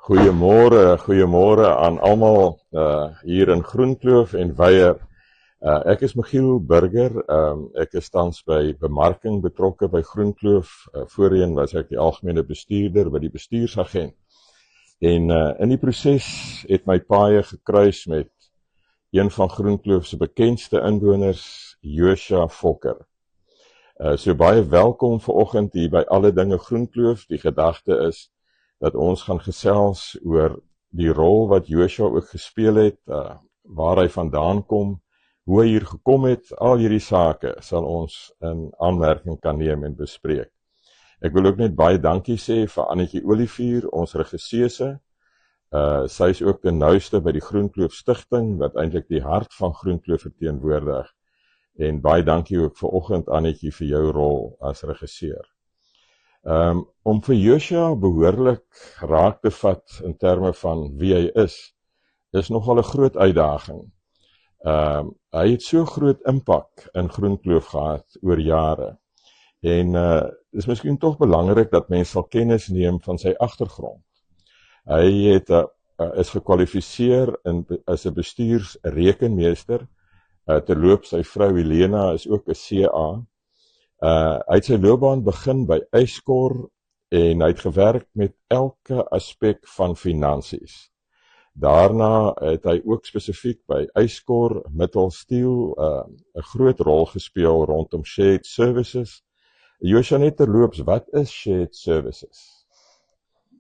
Goeiemôre aan almal hier in Groenkloof en Weier. Ek is Michiel Burger. Ek is tans by bemarking betrokke by Groenkloof. Voorheen was ek die algemene bestuurder by die bestuursagent. En in die proses het my paaie gekruis met een van Groenkloof se bekendste inwoners, Joshua Fokker. So baie welkom vanoggend hier by Alle Dinge Groenkloof. Die gedagte is dat ons gaan gesels oor die rol wat Joshua ook gespeel het, waar hy vandaan kom, hoe hy hier gekom het, al hierdie sake sal ons in aanmerking kan neem en bespreek. Ek wil ook net baie dankie sê vir Annetjie Olivier, ons regisseuse. Sy is ook die nouste by die Groenkloof Stichting, wat eintlik die hart van Groenkloof verteenwoordig. En baie dankie ook vanoggend Annetjie vir jou rol as regisseur. Om vir Joshua behoorlik raak te vat in terme van wie hy is nogal 'n groot uitdaging. Hy het so groot impak in Groenkloof gehad oor jare. En is miskien tog belangrik dat mense sal kennis neem van sy agtergrond. Hy het is gekwalifiseer as 'n bestuursrekenmeester. Terloops, sy vrou Helena is ook 'n CA. Hy het sy loopbaan begin by Yscor en hy het gewerk met elke aspek van finansies. Daarna het hy ook spesifiek by Yscor, Mittelsteel, 'n groot rol gespeel rondom shared services. Joshua, net terloops, wat is shared services?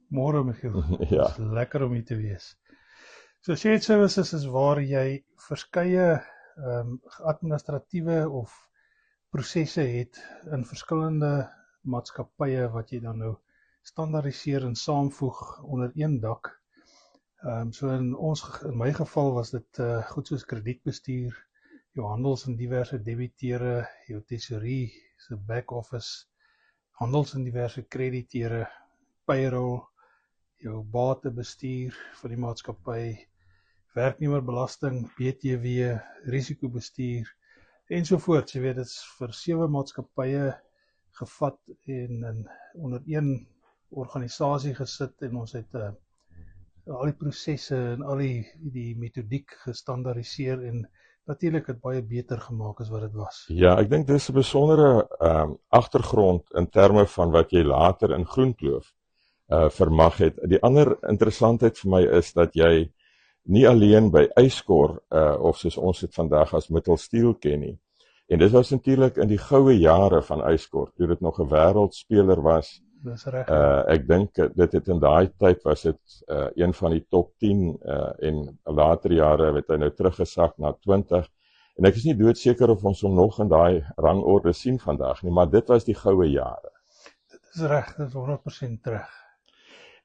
Môre Michiel, Ja. Dit is lekker om hier te wees. So shared services is waar jy verskeie administratiewe of prosesse het in verskillende maatskappye wat jy dan nou standaardiseer en saamvoeg onder een dak. So in my geval was dit goed soos kredietbestuur, jou handels en diverse debiteure, jou tesorie, so back office, handels en diverse krediteure, payroll, jou batebestuur vir die maatskappy, werknemerbelasting, BTW, risikobestuur ensovoorts. Jy weet, dit is vir 7 maatskappye gevat en onder een organisasie gesit en ons het al die prosesse en al die metodiek gestandaardiseer en natuurlik het baie beter gemaak as wat dit was. Ja, ek dink dis 'n besondere agtergrond in terme van wat jy later in Groenkloof vermag het. Die ander interessantheid vir my is dat jy nie alleen by Yscor of soos ons dit vandag as Mittelsteel ken nie. En dit was natuurlik in die goue jare van Yscor, toe dit nog 'n wêreldspeler was. Dis reg. Ek dink dit het in daai tyd was dit een van die top 10 en later jare het hy nou teruggesak na 20. En ek is nie doodseker of ons hom nog in daai rangorde sien vandag nie, maar dit was die goue jare. Dit is reg, dit is 100% terug.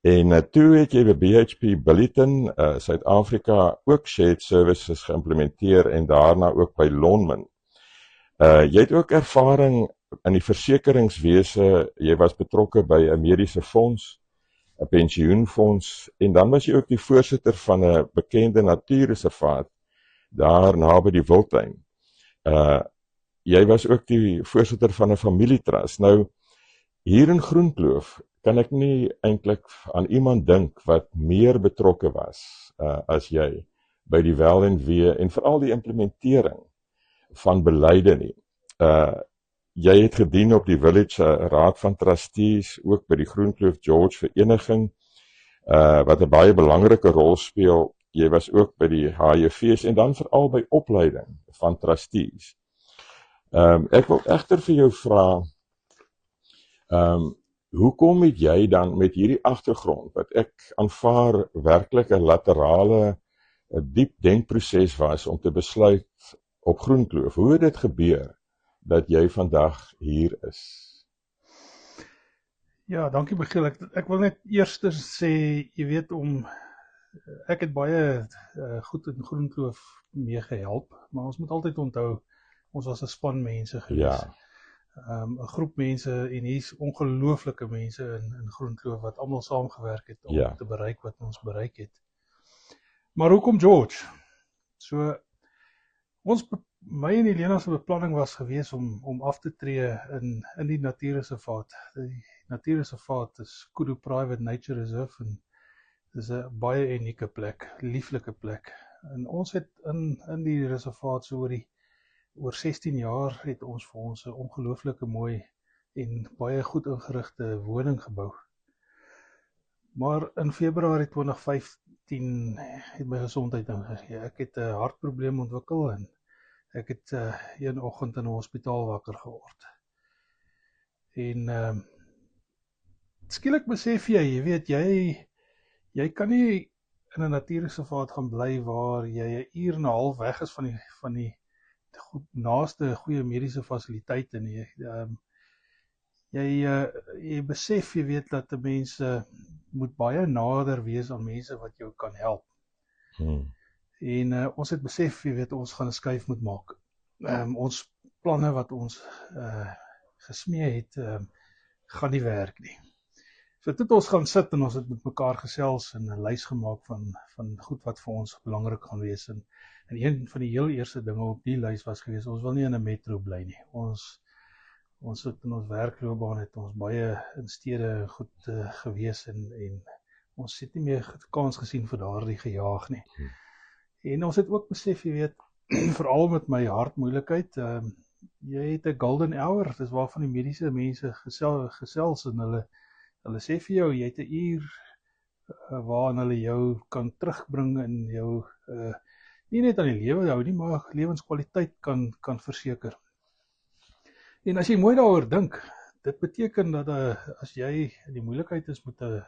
En toe het jy by BHP Billiton, Suid-Afrika, ook shared services geïmplementeer en daarna ook by Lonmin. Jy het ook ervaring in die versekeringswese, jy was betrokke by 'n mediese fonds, 'n pensioenfonds, en dan was jy ook die voorsitter van 'n bekende natuurreservaat, daar naby die Wildtuin. Jy was ook die voorsitter van 'n familietrust. Nou, hier in Groenkloof kan ek nie eintlik aan iemand dink wat meer betrokke was as jy by die wel en wee en veral die implementering van beleide nie. Jy het gedien op die Village Raad van Trustees, ook by die Groenkloof George Vereniging, wat 'n baie belangrike rol speel. Jy was ook by die HJV's en dan veral by opleiding van trustees. Ek wil egter vir jou vra, hoekom het jy dan met hierdie agtergrond, wat ek aanvaar werklik 'n laterale, 'n diep denkproses was om te besluit op Groenkloof, hoe het dit gebeur dat jy vandag hier is? Ja, dankie Michiel. Ek wil net eers sê, jy weet, ek het baie goed in Groenkloof mee gehelp, maar ons moet altyd onthou, ons was 'n span mense gewees. Ja. 'n groep mense en hier's ongelooflike mense in Groenkloof wat almal saamgewerk het om te bereik wat ons bereik het. Maar hoekom George? So my en Helena se beplanning was gewees om af te tree in die natuurreservaat. Die natuurreservaat is Kudu Private Nature Reserve en Dis 'n baie unieke plek, lieflike plek. En ons het in die reservaat so oor 16 jaar het ons vir ons 'n ongelooflike mooi en baie goed ingerigte woning gebou. Maar in Februarie 2015 het my gesondheid ingegee. Ek het 'n hartprobleem ontwikkel en ek het een oggend in 'n hospitaal wakker geword. En skielik besef jy weet jy kan nie in 'n natuurreservaat gaan bly waar jy 'n uur en 'n half weg is van die naaste goeie mediese fasiliteite nie. Jy besef, jy weet dat mense moet baie nader wees aan mense wat jou kan help. En ons het besef, jy weet, ons gaan 'n skuif moet maak. Ons planne wat ons gesmee het, gaan nie werk nie. So toe het ons gaan sit en ons het met mekaar gesels en 'n lys gemaak van goed wat vir ons belangrik gaan wees. En een van die heel eerste dinge op die lys was gewees, ons wil nie in 'n metro bly nie. Ons het in ons werkloopbaan het ons baie in stede goed gewees en ons het nie meer kans gesien vir daardie gejaag nie. En ons het ook besef, jy weet, veral met my hartmoeilikheid, jy het 'n golden hour, dis waarvan die mediese mense gesels en hulle sê vir jou, jy het 'n uur waarin hulle jou kan terugbring en jou nie net aan die lewe hou nie, maar lewenskwaliteit kan verseker. En as jy mooi daaroor dink, dit beteken dat as jy in die moeilikheid is met 'n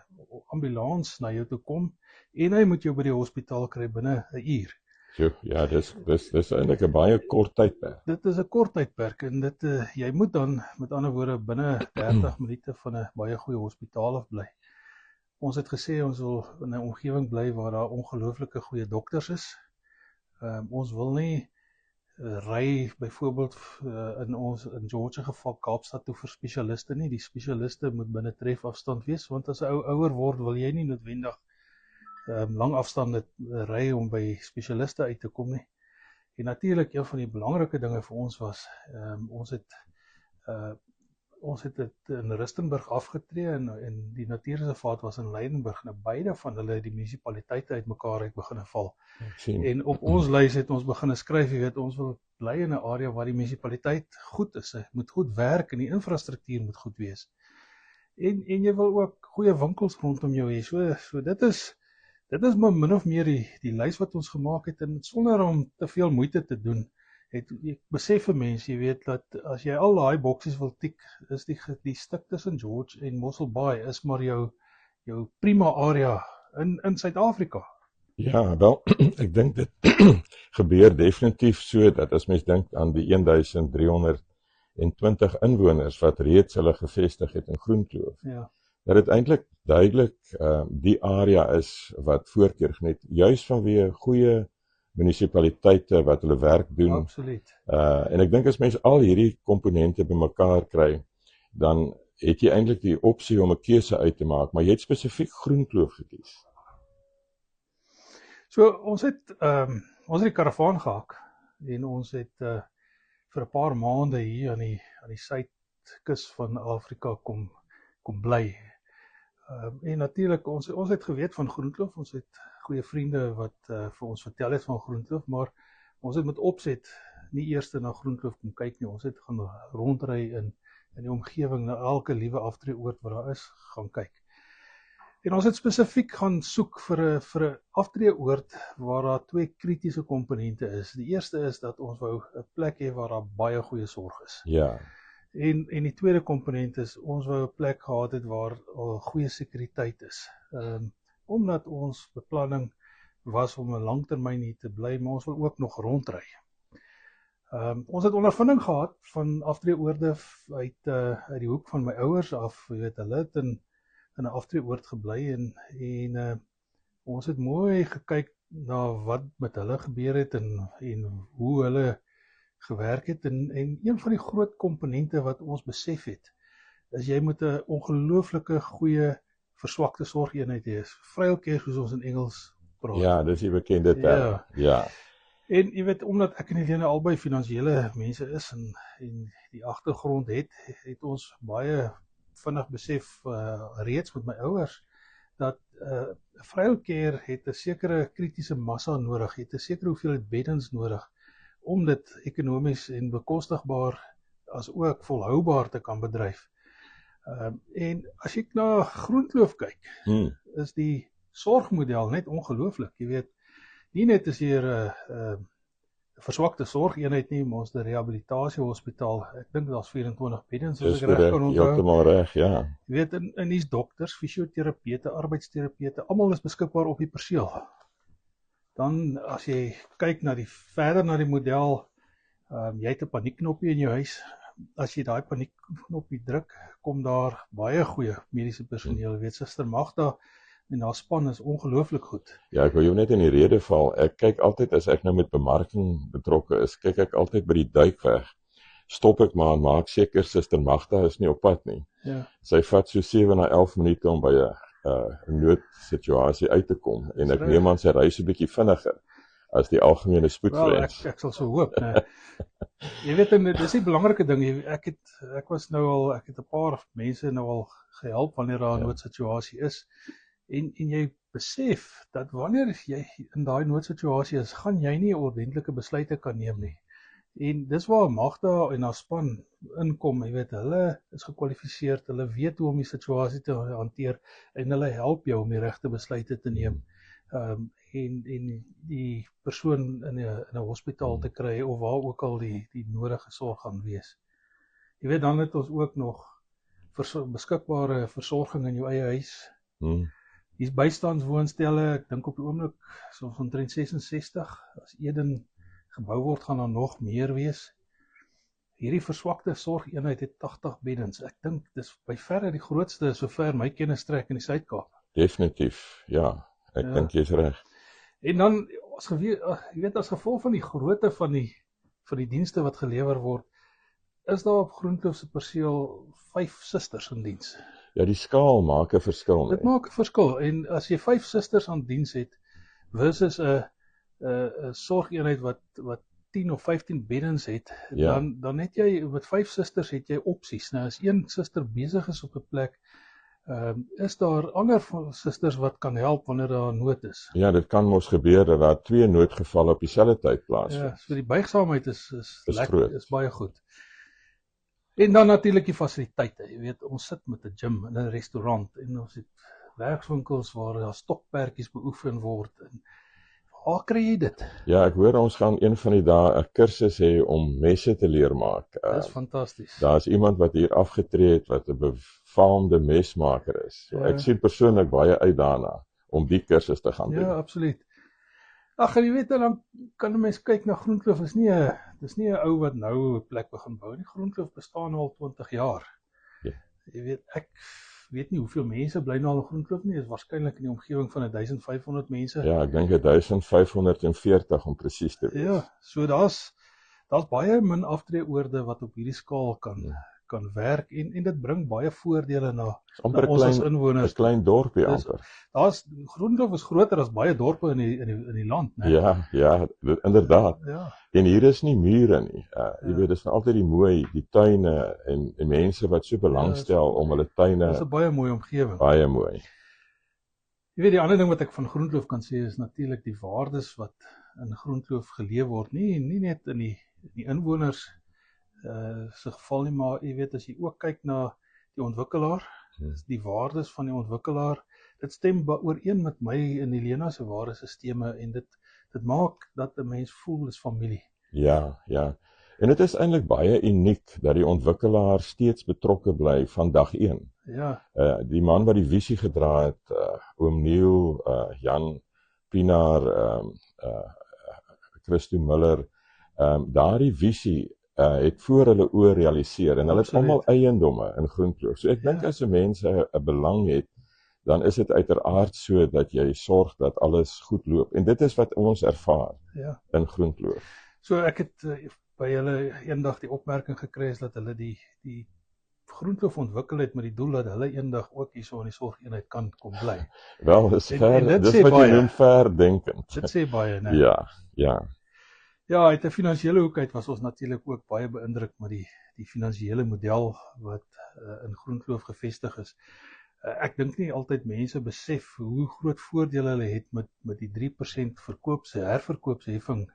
ambulans na jou toe kom en hy moet jou by die hospitaal kry binne 'n uur. Ja, dis eintlik 'n baie kort tydperk. Dit is 'n kort tydperk en jy moet dan met ander woorde binne 30 minute van 'n baie goeie hospitaal af bly. Ons het gesê ons wil in 'n omgewing bly waar daar ongelooflike goeie dokters is. Ons wil nie ry byvoorbeeld in George geval Kaapstad toe vir spesialiste nie. Die spesialiste moet binne trefafstand wees, want as 'n ou ouer word, wil jy nie noodwendig lang afstande ry om by spesialiste uit te kom nie. En natuurlik een van die belangrike dinge vir ons was, ons het dit in Rustenburg afgetree en die natuurreservaat was in Leidenburg. Nou beide van hulle die munisipaliteite uitmekaar het begin val. En op ons lys het ons begin skryf, jy weet, ons wil bly in 'n area waar die munisipaliteit goed is, moet goed werk en die infrastruktuur moet goed wees. En jy wil ook goeie winkels rondom jou hê. So dit is maar min of meer die lys wat ons gemaak het, en sonder om te veel moeite te doen, ek besef 'n mens, jy weet, dat as jy al daai boksies wil tik, is die stuk tussen George en Mossel Bay is maar jou prima area in Suid-Afrika. Ja, wel, ek dink dit gebeur definitief so, dat as mens dink aan die 1320 inwoners wat reeds hulle gevestig het in Groenkloof, Ja. dat dit eintlik duidelik die area is wat voorkeur geniet, juis vanweë goeie munisipaliteite wat hulle werk doen. Absoluut. En ek dink as mens al hierdie komponente bymekaar kry, dan het jy eintlik die opsie om 'n keuse uit te maak, maar jy het spesifiek Groenkloof gekies. So ons het die karavaan gehak en ons het vir 'n paar maande hier aan die suidkus van Afrika kom bly. En natuurlik ons het geweet van Groenkloof, ons het goeie vriende wat vir ons vertel het van Groenkloof, maar ons het met opset nie eers na Groenkloof kom kyk nie. Ons het gaan rondry in die omgewing, na elke liewe aftreeoord wat daar is, gaan kyk. En ons het spesifiek gaan soek vir 'n aftreeoord waar daar twee kritiese komponente is. Die eerste is dat ons wou 'n plek hê waar daar baie goeie sorg is. Ja. En die tweede komponent is, ons wou 'n plek gehad het waar goeie sekuriteit is. Omdat ons beplanning was om 'n langtermyn hier te bly, maar ons wil ook nog rondry. Ons het ondervinding gehad van aftreeoorde uit die hoek van my ouers af. Jy weet, hulle het in 'n aftreeoord gebly en ons het mooi gekyk na wat met hulle gebeur het en hoe hulle gewerk het en een van die groot komponente wat ons besef het, is jy moet 'n ongelooflike goeie verswakte sorgeenheid hê. Frail care, soos ons in Engels praat. Ja, dis die bekende term. Ja. En jy weet, omdat ek en Helene albei finansiële mense is en die agtergrond het ons baie vinnig besef reeds met my ouers dat Vrouwcare het 'n sekere kritiese massa nodig, het 'n sekere hoeveelheid beddens nodig om dit ekonomies en bekostigbaar as ook volhoubaar te kan bedryf. En as jy na Groenkloof kyk, is die sorgmodel net ongelooflik. Jy weet, nie net is hier 'n verswakte sorgeenheid nie, maar ons die rehabilitasiehospitaal. Ek dink daar's 24 beddens as ek reg kan onthou. Heeltemal reg, ja. Jy weet, en hier's dokters, fisioterapeute, arbeidsterapeute, almal is beskikbaar op die perseel. Dan as jy kyk verder na die model, jy het 'n paniekknopie in jou huis. As jy daai paniekknopie druk, kom daar baie goeie mediese personeel. Jy weet, Suster Magda en haar span is ongelooflik goed. Ja, ek wil jou net in die rede val. Ek kyk altyd, as ek nou met bemarking betrokke is, kyk ek altyd by die duikweg. Stop ek maar en maak seker Suster Magda is nie op pad nie. Ja. Sy vat so 7 na 11 minute om by 'n noodsituasie uit te kom. En ek neem aan sy ry so 'n bietjie vinniger as die algemene spoedwens. Wel, ek sal so hoop, nee. Jy weet, en dis 'n belangrike ding. Ek het 'n paar mense nou al gehelp wanneer daar 'n noodsituasie is. En jy besef dat wanneer jy in daai noodsituasie is, gaan jy nie 'n ordentlike besluite kan neem nie. En dis waar Magda en haar span inkom. Jy weet, hulle is gekwalifiseerd, hulle weet hoe om die situasie te hanteer en hulle help jou om die regte besluite te neem. En die persoon in 'n hospitaal te kry of waar ook al die nodige sorg gaan wees. Jy weet, dan het ons ook nog beskikbare versorging in jou eie huis. Hier's bystandswoonstelle, ek dink op die oomblik so omtrent 66. As Eden gebou word, gaan daar nog meer wees. Hierdie verswakte sorgeenheid het 80 beddens. Ek dink dis by verre die grootste sover my kennis strek in die Suid-Kaap. Definitief, ja. Ek dink jy's reg. En dan jy weet, as gevolg van die grootte van die dienste wat gelewer word, is daar op Groenkloof se perseel 5 susters in diens. Ja, die skaal maak 'n verskil. Dit maak 'n verskil. En as jy 5 susters aan diens het versus 'n sorgeenheid wat 10 of 15 beddens het, dan het jy met 5 susters het jy opsies. Nou as een suster besig is op 'n plek, is daar ander susters wat kan help wanneer daar nood is. Ja, dit kan mos gebeur dat daar 2 noodgevalle op dieselfde tyd plaasvind. Ja, so die buigsaamheid is groot. Is baie goed. En dan natuurlik die fasiliteite. Jy weet, ons sit met 'n gym en 'n restaurant en ons het werkswinkels waar daar stokperdjies beoefen word. En waar kry jy dit? Ja, ek hoor ons gaan een van die dae 'n kursus hê om messe te leer maak. Dis fantasties. Daar's iemand wat hier afgetree het wat 'n befaamde mesmaker is. So ek sien persoonlik baie uit daarna om die kursus te gaan doen. Ja, absoluut. Ag, en jy weet, dan kan 'n mens kyk na Groenkloof. Dis nie 'n ou wat nou 'n plek begin bou nie. Groenkloof bestaan al 20 jaar. Ja. Jy weet, ek weet nie hoeveel mense bly nou al in Groenkloof nie. Dit is waarskynlik in die omgewing van 1500 mense. Ja, ek dink 1540 om presies te wees. Ja, so daar's baie min aftreeoorde wat op hierdie skaal kan werk en dit bring baie voordele na ons as inwoners. 'n klein dorpie amper. Groenkloof is groter as baie dorpe in die land, né? Ja, inderdaad. Ja. En hier is nie mure nie. Jy weet, dis altyd die tuine en mense wat so belangstel om hulle tuine. Dis 'n baie mooi omgewing. Baie mooi. Jy weet, die ander ding wat ek van Groenkloof kan sê is natuurlik die waardes wat in Groenkloof geleef word. Nie net in die inwoners se geval nie, maar jy weet, as jy ook kyk na die ontwikkelaar, die waardes van die ontwikkelaar, dit stem ooreen met my en Helena se waardesisteme en dit maak dat 'n mens voel is familie. Ja. En dit is eintlik baie uniek dat die ontwikkelaar steeds betrokke bly van dag 1. Ja. Die man wat die visie gedra het, oom Neil, Jan Pinaar, Christo Miller, daardie visie het voor hulle oë realiseer en hulle het almal eiendomme in Groenkloof. So ek dink as 'n mens 'n belang het, dan is dit uiteraard so dat jy sorg dat alles goed loop. En dit is wat ons ervaar in Groenkloof. So ek het by hulle eendag die opmerking gekry is dat hulle die Groenkloof ontwikkel het met die doel dat hulle eendag ook hierso in die sorgeenheid kan kom bly. Wel, dis wat jy noem verdenkend. Dit sê baie, né? Ja. Ja, uit 'n finansiële hoek uit was ons natuurlik ook baie beïndruk met die finansiële model wat in Groenkloof gevestig is. Ek dink nie altyd mense besef hoe groot voordele hulle het met die 3% herverkoopsheffing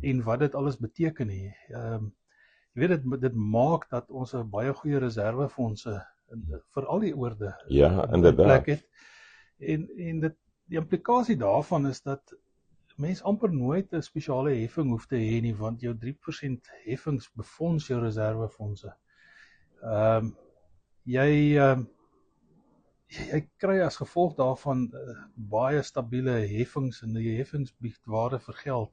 en wat dit alles beteken nie. Jy weet, dit maak dat ons 'n baie goeie reservefondse vir al die oorde Ja, in inderdaad. plek het. En die implikasie daarvan is dat mens amper nooit 'n spesiale heffing hoef te hê nie, want jou 3% heffings befonds jou reservefondse. Jy kry as gevolg daarvan baie stabiele heffings en die heffings bied waarde vir geld.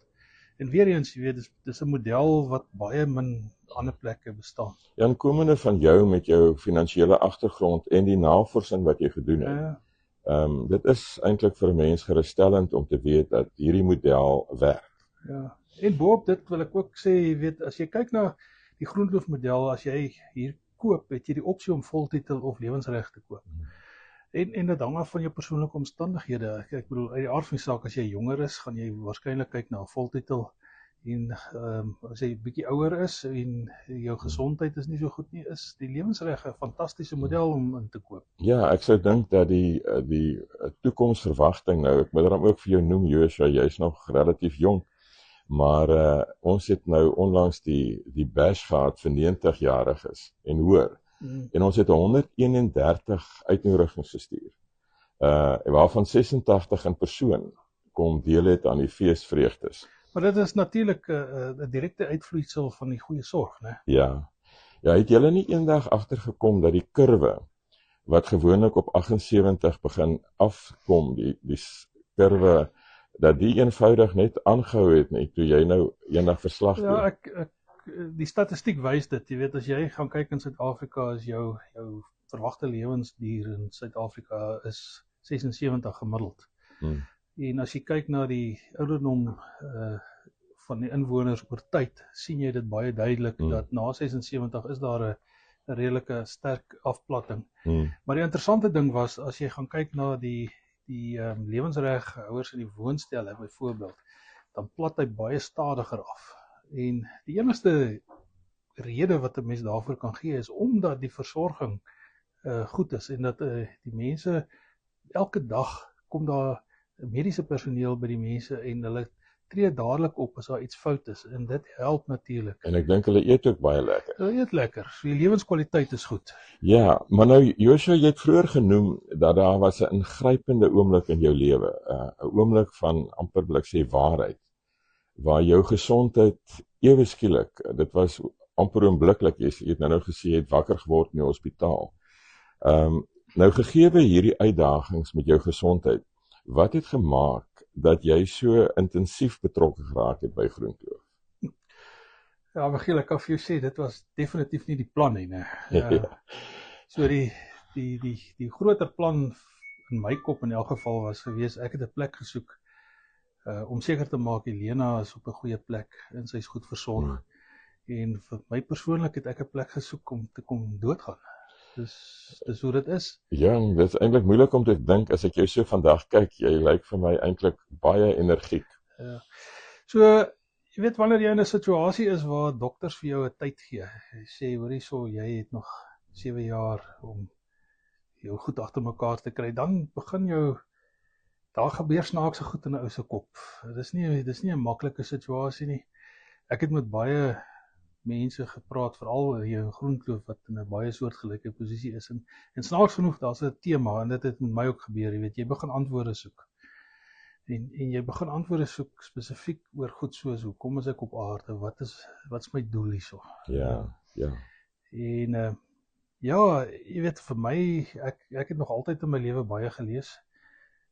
En weer eens, jy weet, dis 'n model wat baie min ander plekke bestaan. Jan, komende van jou met jou finansiële agtergrond en die navorsing wat jy gedoen het. Dit is eintlik vir 'n mens gerusstellend om te weet dat hierdie model werk. Ja. En boop dit wil ek ook sê, jy weet, as jy kyk na die Groenkloof model, as jy hier koop, het jy die opsie om voltitel of lewensreg te koop. En dit hang af van jou persoonlike omstandighede. Ek bedoel, uit die aard van die saak, as jy jonger is, gaan jy waarskynlik kyk na 'n voltitel. En as jy bietjie ouer is en jou gesondheid is nie so goed nie, is die lewensreg 'n fantastiese model om in te koop. Ja, ek sou dink dat die toekomsverwagting nou, ek moet daarom ook vir jou noem, Joshua, jy's nog relatief jong, maar ons het nou onlangs die bash gehad vir 90-jariges en hoër. En ons het 131 uitnodigings gestuur. Waarvan 86 in persoon kom deel het aan die feesvreugdes. Maar dit is natuurlik 'n direkte uitvloeisel van die goeie sorg, né? Ja. Ja, het julle nie eendag agtergekom dat die kurwe wat gewoonlik op 78 begin afkom, die kurwe, dat die eenvoudig net aangehou het nie, toe jy nou eendag verslag doen? Ja, die statistiek wys dit, jy weet, as jy gaan kyk in Suid-Afrika, is jou verwagte lewensduur in Suid-Afrika is 76 gemiddeld. En as jy kyk na die ouderdom van die inwoners oor tyd, sien jy dit baie duidelik dat na 76 is daar 'n redelike sterk afplatting. Maar die interessante ding was, as jy gaan kyk na die lewensreghouers in die woonstelle byvoorbeeld, dan plat hy baie stadiger af. En die enigste rede wat 'n mens daarvoor kan gee is omdat die versorging goed is en dat die mense elke dag kom daar mediese personeel by die mense en hulle tree dadelik op as daar iets fout is en dit help natuurlik. En ek dink hulle eet ook baie lekker. Hulle eet lekker, so die lewenskwaliteit is goed. Ja, maar nou Joshua, jy het vroeër genoem dat daar was 'n ingrypende oomblik in jou lewe, 'n oomblik van amper wil ek sê waarheid, waar jou gesondheid ewe skielik, dit was amper oombliklik, jy het nou gesê jy het wakker geword in die hospitaal. Nou gegeewe hierdie uitdagings met jou gesondheid, wat het gemaak dat jy so intensief betrokke geraak het by Groenkloof? Ja, Michiel, ek kan vir jou sê, dit was definitief nie die plan nie, né? So die groter plan in my kop in elk geval was gewees, ek het 'n plek gesoek om seker te maak Helena is op 'n goeie plek en sy is goed versorg. En vir my persoonlik het ek 'n plek gesoek om te kom doodgaan. Dis hoe dit is. Ja, dit is eintlik moeilik om te dink as ek jou so vandag kyk, jy lyk vir my eintlik baie energiek. Ja. So, jy weet wanneer jy in 'n situasie is waar dokters vir jou 'n tyd gee, jy sê hoor hierso, jy het nog 7 jaar om jou goed agter mekaar te kry, dan begin daar gebeur snaakse goed in 'n ou se kop. Dis nie 'n maklike situasie nie. Ek het met baie mense gepraat, veral hier in Groenkloof wat in 'n baie soortgelyke posisie is en snaaks genoeg, daar's 'n tema en dit het met my ook gebeur, jy weet, jy begin antwoorde soek. En jy begin antwoorde soek spesifiek oor goed soos hoekom is ek op aarde? Wat is my doel hierso? Ja. En ja, jy weet, vir my, ek het nog altyd in my lewe baie gelees.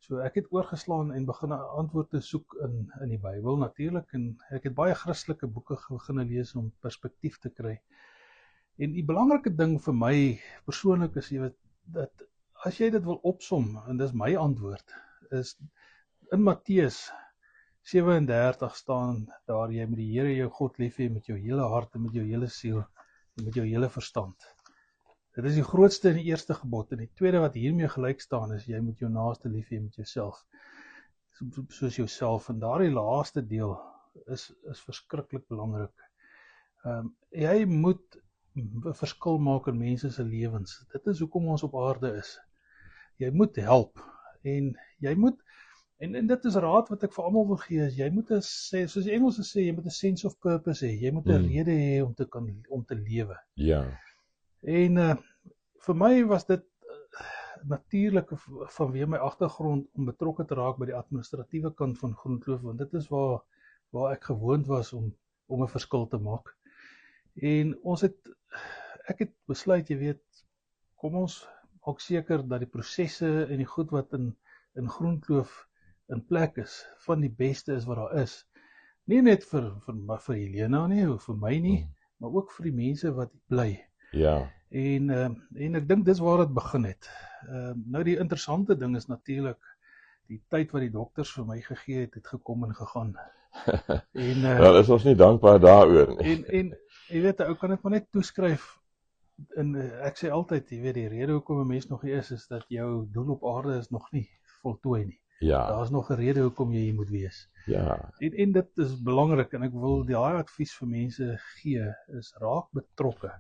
So ek het oorgeslaan en begin antwoorde soek in die Bybel natuurlik, en ek het baie Christelike boeke begin lees om perspektief te kry. En die belangrike ding vir my persoonlik is, jy weet, dat as jy dit wil opsom, en dis my antwoord, is in Matteus 37 staan daar, jy moet die Here jou God lief hê met jou hele hart en met jou hele siel en met jou hele verstand. Dit is die grootste en die eerste gebod, en die tweede wat hiermee gelyk staan is, jy moet jou naaste lief hê met jouself, soos jouself, en daardie laaste deel is verskriklik belangrik. Jy moet 'n verskil maak in mense se lewens. Dit is hoekom ons op aarde is. jy moet help en jy moet en dit is 'n raad wat ek vir almal wil gee, is jy moet soos die Engelse sê, jy moet 'n sense of purpose hê, jy moet 'n rede hê om te lewe. Ja. En vir my was dit natuurlik vanweë my agtergrond om betrokke te raak by die administratiewe kant van Groenkloof, want dit is waar ek gewoond was om 'n verskil te maak. En ek het besluit, jy weet, kom ons maak seker dat die prosesse en die goed wat in Groenkloof in plek is, van die beste is wat daar is. Nie net vir Helena nie, of vir my nie, maar ook vir die mense wat bly. Ja. En ek dink dis waar dit begin het. Nou die interessante ding is natuurlik die tyd wat die dokters vir my gegee het gekom en gegaan. En is ons nie dankbaar daaroor nie. En jy weet, ou kan dit maar net toeskryf. En ek sê altyd, jy weet, die rede hoekom 'n mens nog hier is dat jou doel op aarde is nog nie voltooi nie. Ja. Daar's nog 'n rede hoekom jy hier moet wees. Ja. En dit is belangrik en ek wil daai advies vir mense gee, is raak betrokke.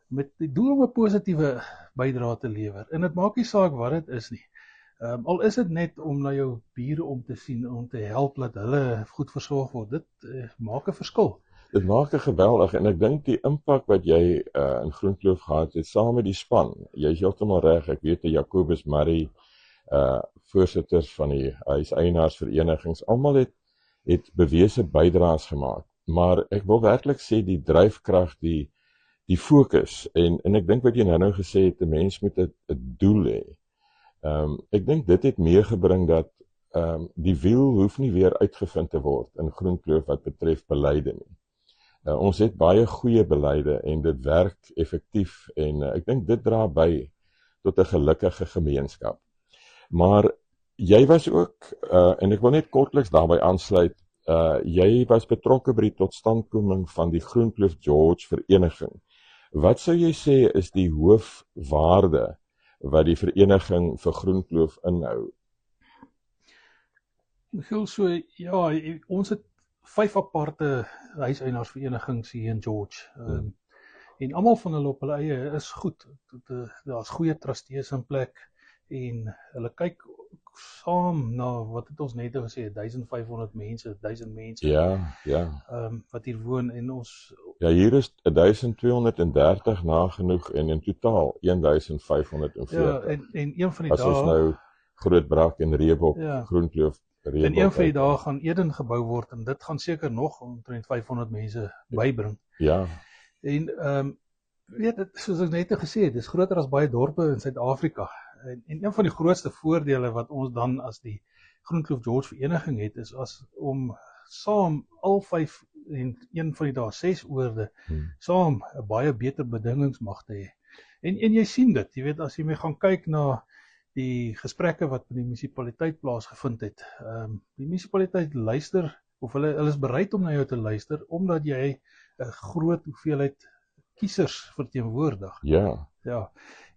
Met die doel om 'n positiewe bydrae te lewer. En dit maak nie saak wat dit is nie. Al is dit net om na jou bure om te sien, om te help dat hulle goed versorg word. Dit maak 'n verskil. Dit maak 'n geweldig, en ek dink die impak wat jy in Groenkloof gehad het, saam met die span, jy is heeltemal reg, ek weet Jacobus Murray, voorsitters van die huiseienaarsverenigings, almal het bewese bydraes gemaak, maar ek wil werklik sê die dryfkrag, die fokus, en ek dink wat jy nou gesê het, 'n mens moet 'n doel hê. Ek dink dit het meegebring dat die wiel hoef nie weer uitgevind te word in Groenkloof wat betref beleide nie. Ons het baie goeie beleide en dit werk effektief en ek dink dit dra by tot 'n gelukkige gemeenskap. Maar jy was ook, en ek wil net kortliks daarby aansluit, jy was betrokke by die totstandkoming van die Groenkloof George vereniging. Wat sou jy sê is die hoofwaarde wat die vereniging vir Groenkloof inhou? Michiel, so ja, ons het 5 aparte huiseienaarsverenigings hier in George. En almal van hulle op hulle eie is goed. Daar's goeie trustees in plek en hulle kyk saam na wat het ons net gesê, 1500 mense, 1000 mense. Ja. Wat hier woon en ons. Ja, hier is 1230 nagenoeg en in totaal 1540. Ja, en een van die dae as ons nou Grootbrak en Reebok, Groenkloof, Reebok. En een van die dae gaan Eden gebou word en dit gaan seker nog omtrent 500 mense bybring. Ja. En weet dit, soos ek net gesê het, dis groter as baie dorpe in Suid-Afrika. En een van die grootste voordele wat ons dan as die Groenkloof George vereniging het, is as om saam al 5 en een van die dae 6 oorde saam 'n baie beter bedingings mag te hê. En jy sien dit, jy weet, as jy mee gaan kyk na die gesprekke wat in die munisipaliteit plaasgevind het. Die munisipaliteit luister, of hulle is bereid om na jou te luister, omdat jy 'n groot hoeveelheid kiesers verteenwoordig. Ja.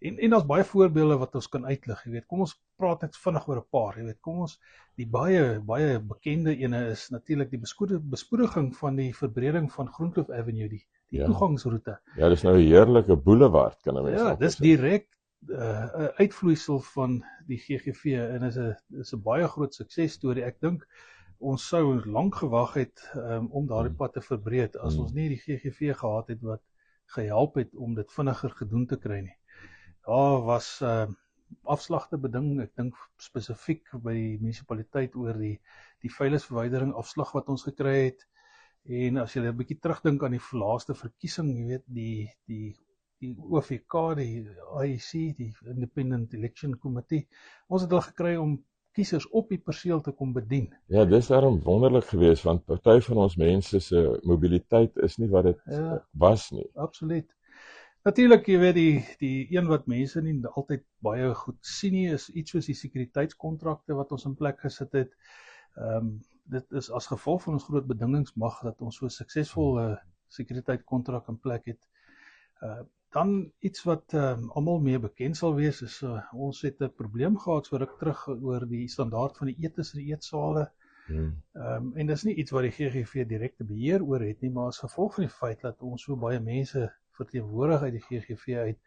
En daar's baie voorbeelde wat ons kan uitlig, jy weet. Kom ons praat net vinnig oor 'n paar, jy weet. Kom ons, die baie bekende ene is natuurlik die bespoediging van die verbreding van Groenkloof Avenue, die toegangsroete. Ja, dis nou 'n heerlike boulevard, kan 'n mens Ja, dis direk 'n uitvloeisel van die GGV en is 'n baie groot suksesstorie. Ek dink ons sou lank gewag het om daardie pad te verbreed as ons nie die GGV gehad het wat gehelp het om dit vinniger gedoen te kry nie. Daar was afslagte beding, ek dink spesifiek by die munisipaliteit oor die vuilnisverwydering afslag wat ons gekry het. En as jy 'n bietjie terugdink aan die laaste verkiesing, jy weet, die OVK, die IEC, die Independent Election Committee, ons het hulle gekry om kiesers op die perseel te kom bedien. Ja, dis daarom wonderlik geweest, want party van ons mense se mobiliteit is nie wat dit was nie. Absoluut. Natuurlik, jy weet, die een wat mense nie altyd baie goed sien nie, is iets soos die sekuriteitskontrakte wat ons in plek gesit het. Dit is as gevolg van ons groot bedingingsmag dat ons so suksesvol sekuriteitskontrak in plek het. Dan iets wat almal mee bekend sal wees, is ons het 'n probleem gehad so ruk terug oor die standaard van die etes in die eetsale. En dis nie iets wat die GGV direkte beheer oor het nie, maar as gevolg van die feit dat ons so baie mense verteenwoordig uit die GGV uit,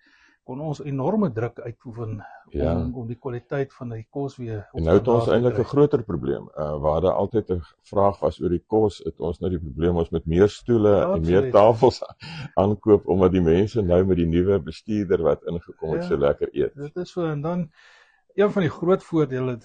kon ons enorme druk uitoefen Ja. om die kwaliteit van die kos weer op En nou het ons standaard te eintlik 'n kry. groter probleem. Waar daar altyd 'n vraag was oor die kos, het ons nou die probleem ons met meer stoele en meer Absoluut. tafels aankoop omdat die mense nou met die nuwe bestuurder wat ingekom het Ja. so lekker eet. Dit is so, en dan een van die groot voordele,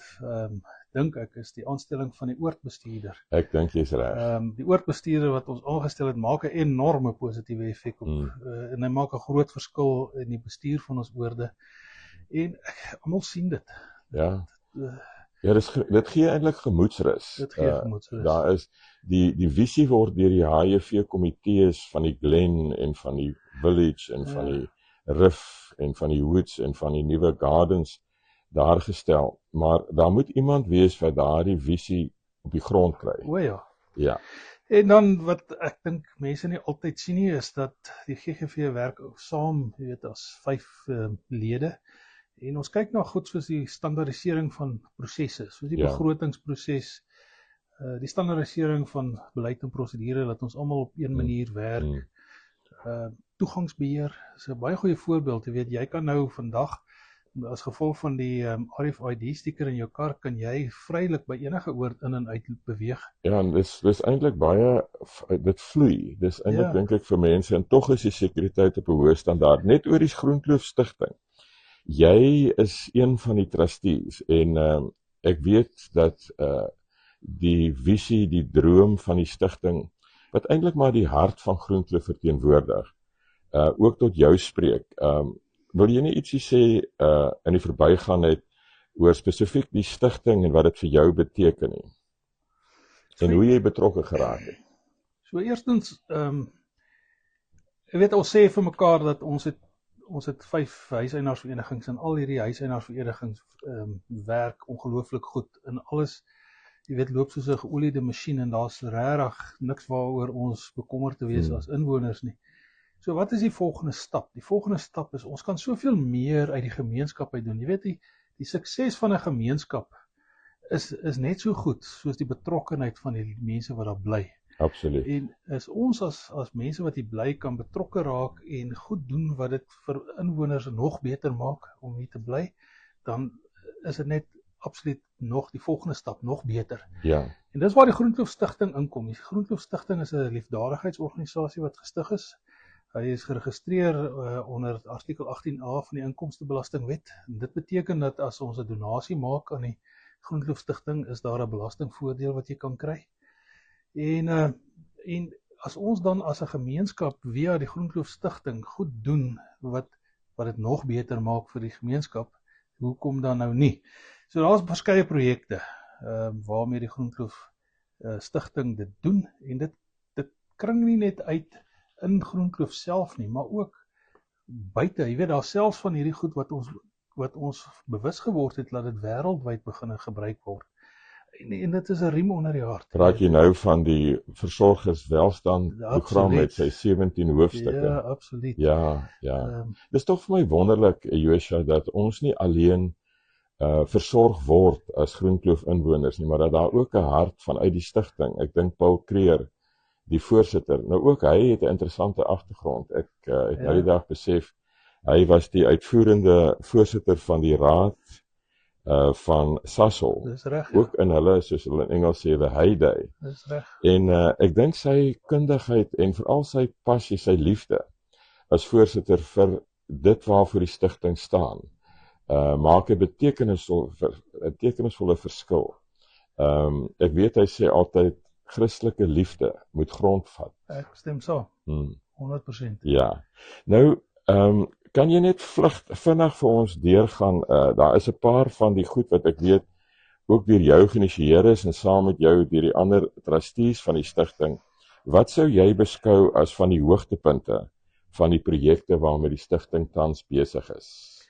dink ek, is die aanstelling van die oordbestuurder. Ek dink jy's reg. Die oordbestuurder wat ons aangestel het, maak 'n enorme positiewe effek op, en hy maak 'n groot verskil in die bestuur van ons oorde. En almal sien dit. Ja. Uh, Ja, dit gee eintlik gemoedsrus. Dit gee gemoedsrus. Daar is die visie word deur die HJV komitees van die Glen en van die Village en van die Riff en van die Woods en van die nuwe Gardens daar gestel, maar daar moet iemand wees wat daardie visie op die grond kry. O ja. Ja. En dan wat ek dink mense nie altyd sien nie, is dat die GGV werk saam, jy weet, as 5 lede. En ons kyk na goed soos die standaardisering van prosesse, soos die begrotingsproses, die standaardisering van beleid en prosedure, dat ons almal op een manier werk. Toegangsbeheer is 'n baie goeie voorbeeld. Jy weet, jy kan nou vandag as gevolg van die RFID sticker in jou kar, kan jy vrylik by enige oord in en uit beweeg. Ja, en dis eintlik baie, dit vloei. Dis eintlik dink ek vir mense, en tog is die sekuriteit op 'n hoë standaard. Net oor die Groenkloof Stichting. Jy is een van die trustees en ek weet dat die visie, die droom van die stigting, wat eintlik maar die hart van Groenkloof verteenwoordig, ook tot jou spreek. Wil jy nie ietsie sê in die verbygaan het oor spesifiek die stigting en wat dit vir jou beteken nie? En hoe jy betrokke geraak het? So eerstens, jy weet, ons sê vir mekaar dat ons het 5 huiseienaarsverenigings en al hierdie huiseienaarsverenigings werk ongelooflik goed en alles, jy weet, loop soos 'n geoliede masjien en daar's regtig niks waaroor ons bekommerd te wees as inwoners nie. So wat is die volgende stap? Die volgende stap is, ons kan soveel meer uit die gemeenskap uit doen. Jy weet, die sukses van 'n gemeenskap is net so goed soos die betrokkenheid van die mense wat daar bly. Absoluut. En is ons as mense wat hier bly kan betrokke raak en goed doen wat dit vir inwoners nog beter maak om hier te bly, dan is dit net absoluut nog die volgende stap, nog beter. Ja. En dis waar die Groenkloof Stichting inkom. Die Groenkloof Stichting is 'n liefdadigheidsorganisasie wat gestig is. Hy is geregistreer onder artikel 18A van die Inkomstebelastingwet. En dit beteken dat as ons 'n donasie maak aan die Groenkloof Stichting, is daar 'n belastingvoordeel wat jy kan kry. En as ons dan as 'n gemeenskap via die Groenkloof Stichting goed doen wat dit nog beter maak vir die gemeenskap, hoekom dan nou nie? So daar's verskeie projekte waarmee die Groenkloof Stichting dit doen, en dit kring nie net uit in Groenkloof self nie, maar ook buite. Jy weet, daar selfs van hierdie goed wat ons bewus geword het dat dit wêreldwyd begin gebruik word. En dit is 'n riem onder die hart. Praat jy nou van die versorgerswelstand program met sy 17 hoofstukke? Ja, absoluut. Ja. Dis tog vir my wonderlik, Joshua, dat ons nie alleen versorg word as Groenkloof inwoners nie, maar dat daar ook 'n hart vanuit die stigting. Ek dink Paul Kreer, die voorsitter, nou ook hy het 'n interessante agtergrond. Ek het nou die dag besef, hy was die uitvoerende voorsitter van die raad van Sasol. Dis reg. Ook in hulle, soos hulle in Engels sê, the heyday. Dis reg. En ek dink sy kundigheid en veral sy passie, sy liefde as voorsitter vir dit waarvoor die stigting staan, maak 'n betekenisvolle verskil. Ek weet hy sê altyd, Christelike liefde moet grondvat. Ek stem saam. 100%. Ja. Nou, kan jy net vinnig vir ons deurgaan? Daar is 'n paar van die goed wat ek weet ook deur jou geïnisieer is en saam met jou deur die ander trustees van die stigting. Wat sou jy beskou as van die hoogtepunte van die projekte waarmee die stigting tans besig is?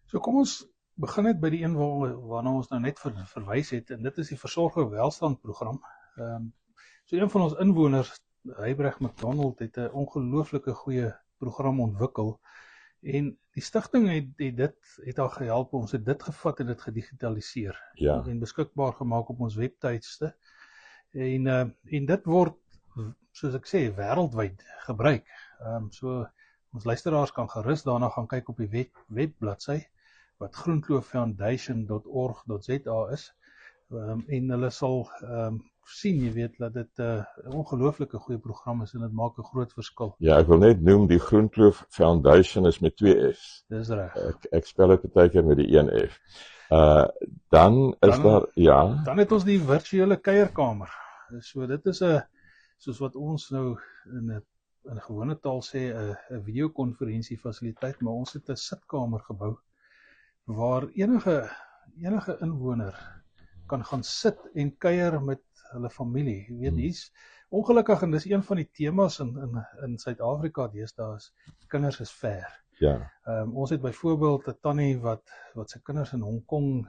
So kom ons begin net by die een waarna ons nou net verwys het, en dit is die versorgerwelstandprogram. So een van ons inwoners, Huybrecht McDonald, het 'n ongelooflike goeie program ontwikkel, en die stigting het al gehelp, ons het dit gevat en dit gedigitaliseer en beskikbaar gemaak op ons webtuiste, en dit word, soos ek sê, wêreldwyd gebruik. So Ons luisteraars kan gerus daarna gaan kyk op die webbladsy wat groenkloof.foundation.org.za is. En hulle sal sien, jy weet, dat dit 'n ongelooflike goeie program is en dit maak 'n groot verskil. Ja, ek wil net noem die Groenkloof Foundation is met 2 F's. Dis reg. Ek spel dit baie keer met die 1 F. Dan is daar, ja. Dan het ons die virtuele kuierkamer. So dit is soos wat ons nou in 'n gewone taal sê, 'n videokonferensie fasiliteit, maar ons het 'n sitkamer gebou waar enige inwoner kan gaan sit en kuier met hulle familie. Jy weet, hier's ongelukkig, en dis een van die temas in Suid-Afrika deesdae, is kinders is ver. Ja. Ons het byvoorbeeld 'n tannie wat sy kinders in Hong Kong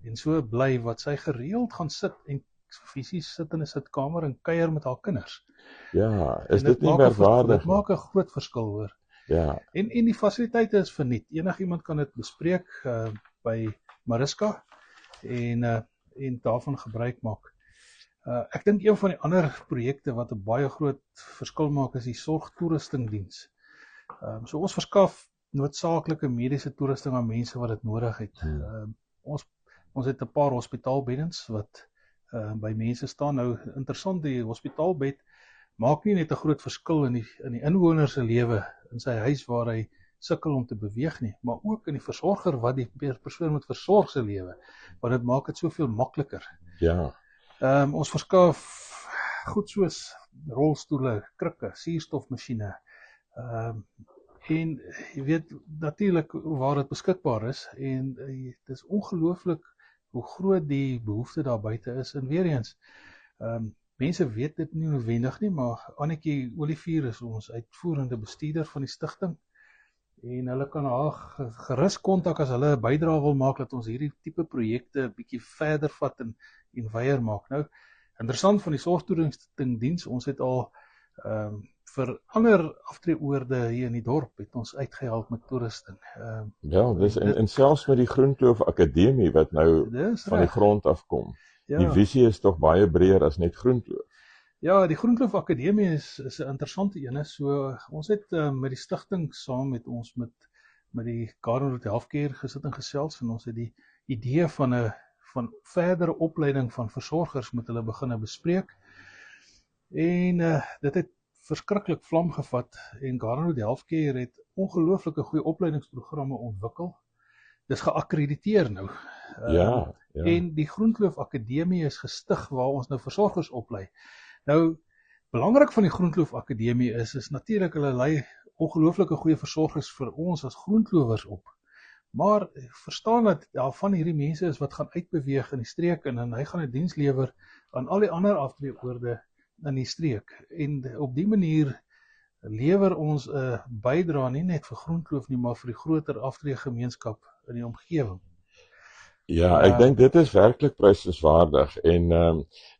en so bly, wat sy gereeld gaan sit en fisies sit in 'n sitkamer en kuier met haar kinders. Ja, is dit nie merkwaardig? Dit maak 'n groot verskil, hoor. Ja. En die fasiliteite is verniet. Enigiemand kan dit bespreek by Mariska en daarvan gebruik maak. Ek dink een van die ander projekte wat 'n baie groot verskil maak is die sorgtoerustingdiens. So ons verskaf noodsaaklike mediese toerusting aan mense wat dit nodig het. Ons het 'n paar hospitaalbeddens wat by mense staan. Nou, interessant, die hospitaalbed maak nie net 'n groot verskil in die inwoner se lewe in sy huis waar hy sukkel om te beweeg nie, maar ook in die versorger wat die persoon moet versorg se lewe, want dit maak dit soveel makliker. Ja. Ons verskaf goed soos rolstoele, krikke, suurstofmasjiene, en jy weet natuurlik waar dit beskikbaar is, en dit is ongelooflik hoe groot die behoefte daar buite is. En weer eens, mense weet dit nie noodwendig nie, maar Annetjie Olivier is ons uitvoerende bestuurder van die stigting, en hulle kan haar gerus kontak as hulle 'n bydrae wil maak dat ons hierdie tipe projekte 'n bietjie verder vat en wyer maak. Nou, interessant van die sorgtoerustingdiens, ons het al vir ander aftreeoorde hier in die dorp het ons uitgehelp met toerusting. Ja, dis en selfs met die Groenkloof Akademie wat nou van die grond af kom. Ja. Die visie is tog baie breër as net Groenkloof. Ja, die Groenkloof Akademie is 'n interessante ene. So ons het met die stigting saam met ons met die Garden Route Healthcare gesit en gesels, en ons het die idee van verdere opleiding van versorgers met hulle begine bespreek. En dit het verskriklik vlam gevat, en Garden Route Healthcare het ongelooflike goeie opleidingsprogramme ontwikkel. Dis geakkrediteer nou. Ja. En die Groenkloof Akademie is gestig waar ons nou versorgers oplei. Nou, belangrik van die Groenkloof Akademie is natuurlik hulle lei ongelooflike goeie versorgers vir ons as groenklowers op. Maar verstaan dat daar van hierdie mense is wat gaan uitbeweeg in die streek, en hy gaan 'n diens lewer aan al die ander aftreeoorde in die streek. En op die manier lewer ons 'n bydrae nie net vir Groenkloof nie, maar vir die groter aftreegemeenskap in die omgewing. Ja, ek dink dit is werklik prysenswaardig, en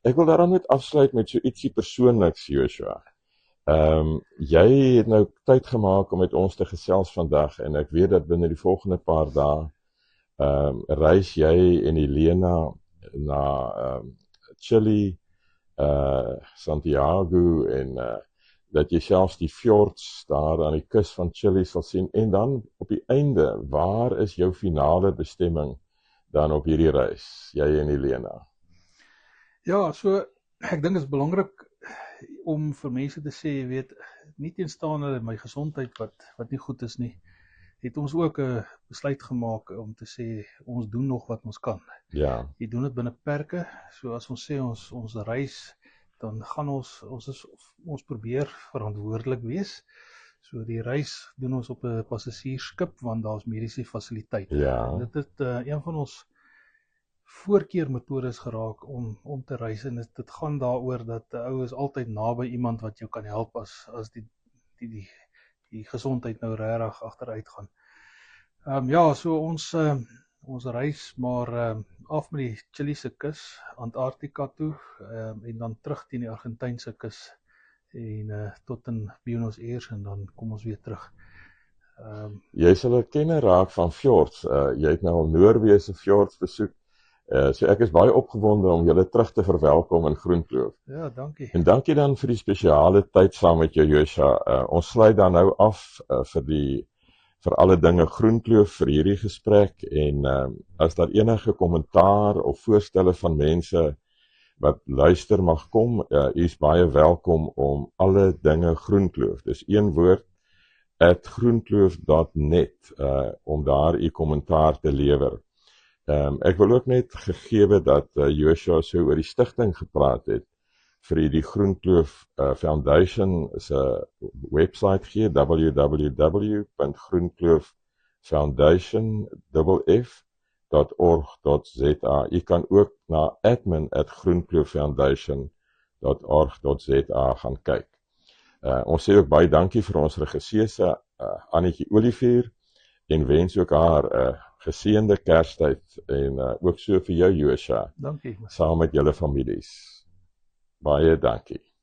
ek wil daarom net afsluit met so ietsie persoonliks, Joshua. Jy het nou tyd gemaak om met ons te gesels vandag, en ek weet dat binne die volgende paar dae reis jy en Helena na Chili, Santiago, en dat jy selfs die fjords daar aan die kus van Chili sal sien, en dan op die einde, waar is jou finale bestemming dan op hierdie reis, jy en Helena? Ja, so ek dink dit is belangrik om vir mense te sê, jy weet, nie teenstaande my gesondheid wat nie goed is nie, het ons ook 'n besluit gemaak om te sê, ons doen nog wat ons kan. Ja. Jy doen dit binne perke, so as ons sê ons reis, dan gaan ons probeer verantwoordelik wees. So die reis doen ons op 'n passasiersskip, want daar's mediese fasiliteite. Ja. Dit het een van ons voorkeurmetodes geraak om te reis, en dit gaan daaroor dat 'n ou is altyd naby iemand wat jou kan help as die gesondheid nou regtig agteruit gaan. Ja, so ons reis maar af met die Chilese kus, Antarktika toe, en dan terug teen die Argentynse kus, en tot in Buenos Aires, en dan kom ons weer terug. Jy sal 'n kenner raak van fjords. Jy het nou al Noorwese fjords besoek. So ek is baie opgewonde om julle terug te verwelkom in Groenkloof. Ja, dankie. En dankie dan vir die spesiale tyd saam met jou, Joshua. Ons sluit dan nou af vir alle dinge Groenkloof vir hierdie gesprek en as daar enige kommentaar of voorstelle van mense wat luister mag kom, u is baie welkom om alle dinge Groenkloof. Dis een woord @groenkloof.net om daar u kommentaar te lewer. Ek wil ook net gegee dat Joshua so oor die stigting gepraat het, vir die Groenkloof Foundation se website gee, www.groenklooffoundation.org.za. U kan ook na admin@groenklooffoundation.org.za gaan kyk. Ons sê ook baie dankie vir ons regisseur Annetjie Olivier en wens ook haar geseënde Kerstyd en ook so vir jou, Joshua, Dankie. saam met julle families. Baie dankie.